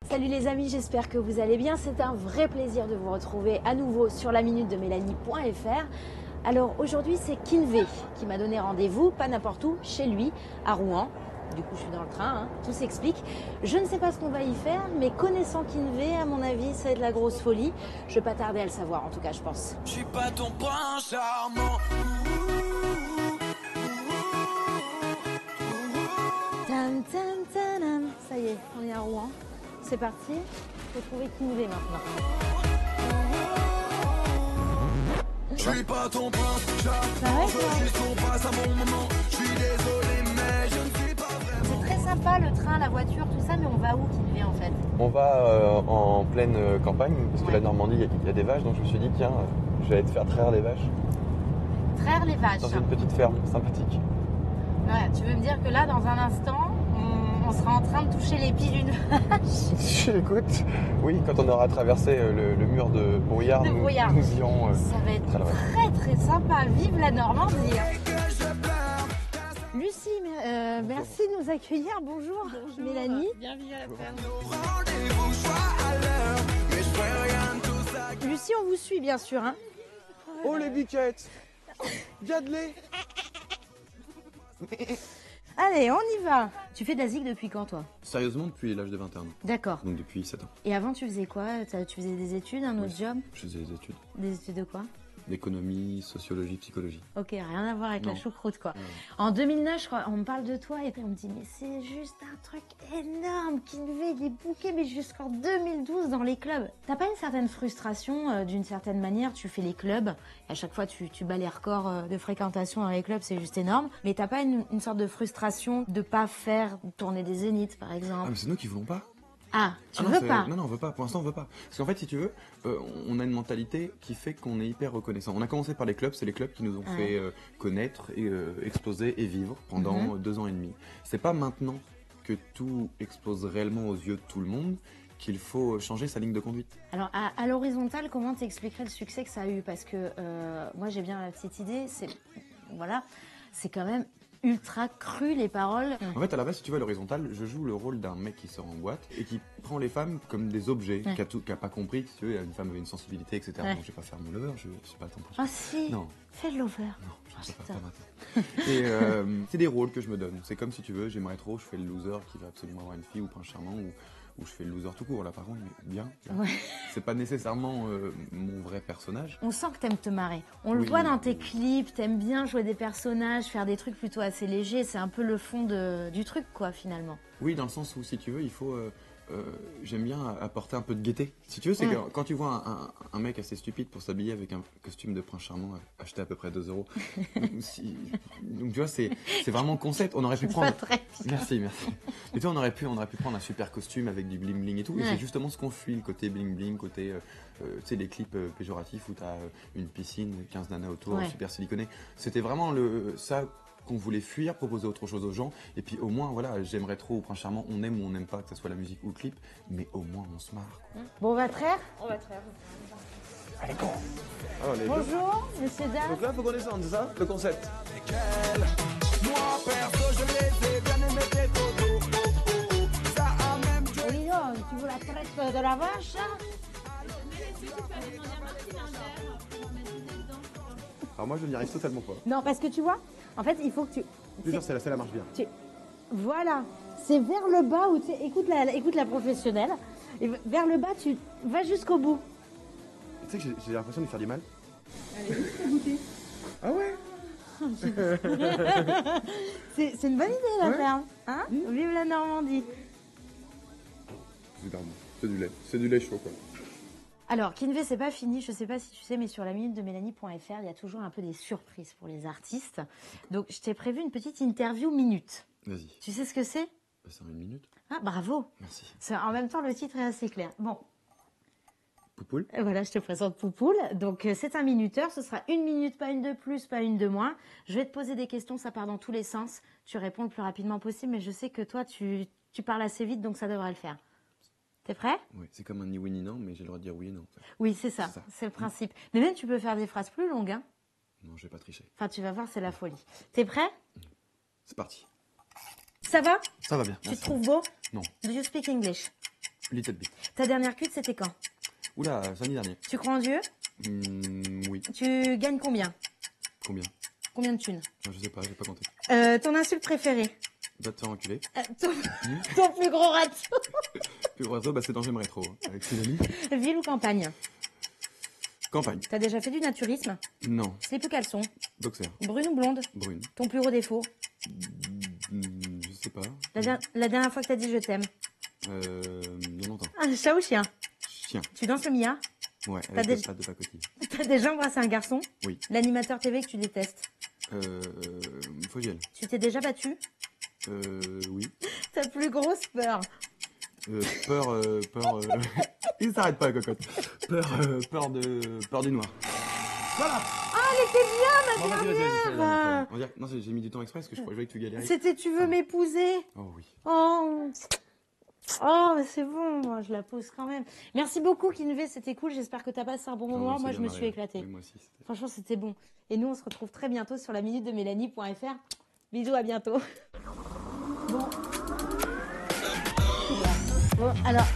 Salut les amis, j'espère que vous allez bien. C'est un vrai plaisir de vous retrouver à nouveau sur la minute de Mélanie.fr. Alors aujourd'hui c'est Kinvé qui m'a donné rendez-vous, pas n'importe où, chez lui, à Rouen. Du coup je suis dans le train, tout s'explique. Je ne sais pas ce qu'on va y faire, mais connaissant Kinvé, à mon avis ça va être la grosse folie. Je vais pas tarder à le savoir en tout cas je pense. Je suis pas ton prince charmant. Tan, tan, tan. Ça y est, on est à Rouen. C'est parti, faut trouver Kinvé maintenant. Je suis pas ton prince Ça va, charmant. Je veux juste qu'on passe un bon moment. Je suis désolé mais je ne suis pas vraiment. C'est très sympa le train, la voiture, tout ça, mais on va où Kinvé en fait? On va en pleine campagne, parce que Ouais. la Normandie, il y a des vaches, donc je me suis dit, tiens, je vais aller te faire traire les vaches Traire les vaches. dans une petite ferme sympathique. Ouais, tu veux me dire que là, dans un instant, on sera en train de toucher les pieds d'une vache? Écoute, oui, quand on aura traversé le mur de brouillard, De brouillard. nous irons... Ça va être très loin. très très sympa. Vive la Normandie. Lucie, merci de nous accueillir. Bonjour, Mélanie. Bienvenue à la ferme. Rendez-vous soit à l'heure. Mais je ferai rien de tout ça. Lucie, on vous suit bien sûr. Hein. Oh les biquettes! Bien de lait! Allez, on y va. Tu fais de la zig depuis quand toi? Sérieusement, depuis l'âge de 21 ans, D'accord. donc depuis 7 ans. Et avant, tu faisais quoi? Tu faisais des études, un autre job? Je faisais des études Des études de quoi? d'économie, sociologie, psychologie. Ok, rien à voir avec la Non. choucroute quoi. Ouais. En 2009, je crois, on me parle de toi et on me dit mais c'est juste un truc énorme, Kinvé, des bouquets, mais jusqu'en 2012 dans les clubs. T'as pas une certaine frustration d'une certaine manière? Tu fais les clubs, et à chaque fois tu bats les records de fréquentation dans les clubs, c'est juste énorme. Mais t'as pas une sorte de frustration de pas faire tourner des zéniths par Ah exemple? mais c'est nous qui voulons pas. Ah, tu Ah non, veux c'est- pas? Non, on veut pas. Pour l'instant, on veut pas. Parce qu'en fait, si tu veux, on a une mentalité qui fait qu'on est hyper reconnaissant. On a commencé par les clubs. C'est les clubs qui nous ont Ouais. fait connaître, et, exploser et vivre pendant 2 ans et demi. C'est pas maintenant que tout explose réellement aux yeux de tout le monde qu'il faut changer sa ligne de conduite. Alors, à l'horizontale, comment t'expliquerais le succès que ça a eu? Parce que moi, j'ai bien la petite idée, c'est quand même ultra cru les paroles. En fait, à la base, si tu veux, à l'horizontale, je joue le rôle d'un mec qui sort en boîte et qui prend les femmes comme des objets, Ouais. qui a pas compris que si tu veux, une femme avait une sensibilité, etc. Ouais. Donc, je vais pas faire mon lover, je suis pas ton Ah si, Non. fais de l'over. Non, je ne peux pas putain. faire maintenant. Et c'est des rôles que je me donne. C'est comme si tu veux, j'aimerais trop, je fais le loser qui va absolument avoir une fille ou prince charmant, ou je fais le loser tout court. Là, par contre, mais bien. Ouais. C'est pas nécessairement mon vrai personnage. On sent que t'aimes te marrer. On le Oui. voit dans tes clips, t'aimes bien jouer des personnages, faire des trucs plutôt assez légers. C'est un peu le fond du truc, quoi, finalement. Oui, dans le sens où, si tu veux, il faut. J'aime bien apporter un peu de gaieté. Si tu veux, c'est que quand tu vois un mec assez stupide pour s'habiller avec un costume de prince charmant acheté à peu près 2 €, donc tu vois, c'est vraiment le concept. On aurait pu prendre. Pas très... Merci. Mais tu vois, on aurait pu prendre un super costume avec du bling bling et tout. Et Ouais. c'est justement ce qu'on fuit, le côté bling bling, côté, tu sais, les clips péjoratifs où t'as une piscine, 15 nanas autour, Ouais. super siliconé. C'était vraiment ça qu'on voulait fuir, proposer autre chose aux gens. Et puis au moins, voilà, j'aimerais trop au Prince Charmant, on aime ou on n'aime pas, que ce soit la musique ou le clip, mais au moins on se marre, quoi. Bon, on va traire. On va traire. Allez, go. Alors, Bonjour, messieurs, dames. Donc là, faut qu'on descende, c'est ça, le concept? Moi perso je les ai bien aimés tes photos. Ça a même du. Oh, dis donc, tu veux la traite de la vache? Alors moi, je n'y arrive totalement pas. Non, parce que tu vois, en fait, il faut que tu... Je veux dire, celle-là marche bien. Voilà, c'est vers le bas où tu écoute la professionnelle. Et vers le bas, tu vas jusqu'au bout. Tu sais que j'ai l'impression de lui faire du mal. Allez, juste goûter. Ah ouais? C'est une bonne idée la Ouais. ferme. Hein? Vive la Normandie. C'est du lait chaud, quoi. Alors, Kinvé, c'est pas fini. Je sais pas si tu sais, mais sur la minute de Mélanie.fr, il y a toujours un peu des surprises pour les artistes. Donc, je t'ai prévu une petite interview minute. Vas-y. Tu sais ce que c'est? C'est en 1 minute. Ah, bravo. Merci. En même temps, le titre est assez clair. Bon, Poupoule. voilà, je te présente Poupoule. Donc, c'est un minuteur. Ce sera 1 minute, pas une de plus, pas une de moins. Je vais te poser des questions, ça part dans tous les sens. Tu réponds le plus rapidement possible, mais je sais que toi, tu parles assez vite, donc ça devrait le faire. T'es prêt? Oui, c'est comme un ni oui ni non, mais j'ai le droit de dire oui et non. Oui, c'est ça. C'est le principe. Mais même, tu peux faire des phrases plus longues. Hein. Non, je vais pas tricher. Enfin, tu vas voir, c'est la folie. T'es prêt? C'est parti. Ça va? Ça va bien. Tu te merci. trouves beau? Non, Do you speak English? little bit. Ta dernière cuite, c'était quand? Oula, samedi dernier. Tu crois en Dieu? Oui. Tu gagnes combien? Combien? Combien de thunes? Je sais pas, j'ai pas compté. Ton insulte préférée? Va te faire enculer. Ton plus gros raton? Plus gros réseau, bah c'est dans J'aimerais trop. Avec ses amis. Ville ou campagne? Campagne. T'as déjà fait du naturisme? Non. Slip ou caleçon? Boxer. Brune ou blonde? Brune. Ton plus gros défaut? Je sais pas. La dernière fois que t'as dit je t'aime? Il y a longtemps. Un chat ou chien? Chien. Tu danses le Mia? Ouais, T'as avec des- des pattes de pacotille. T'as déjà embrassé un garçon? Oui. L'animateur TV que tu détestes? Fogiel. Tu t'es déjà battu? Oui. Ta plus grosse peur? Peur. Il s'arrête pas, cocotte. Peur du noir. Voilà. Ah, elle était bien, Bon, ma vas-y, vas-y, vas-y, c'est la dernière dernière! fois. On dirait- Non, j'ai mis du temps exprès parce que je voyais que tu galérais. C'était tu veux m'épouser? Oh oui. Oh, oh, mais c'est bon, moi je la pose quand même. Merci beaucoup, Kinvé, c'était cool. J'espère que t'as passé un bon moment. Moi, je me suis éclatée. Oui, moi aussi. C'était- Franchement, c'était bon. Et nous, on se retrouve très bientôt sur la minute de Mélanie.fr. Bisous, à bientôt. Bon. Bon, alors.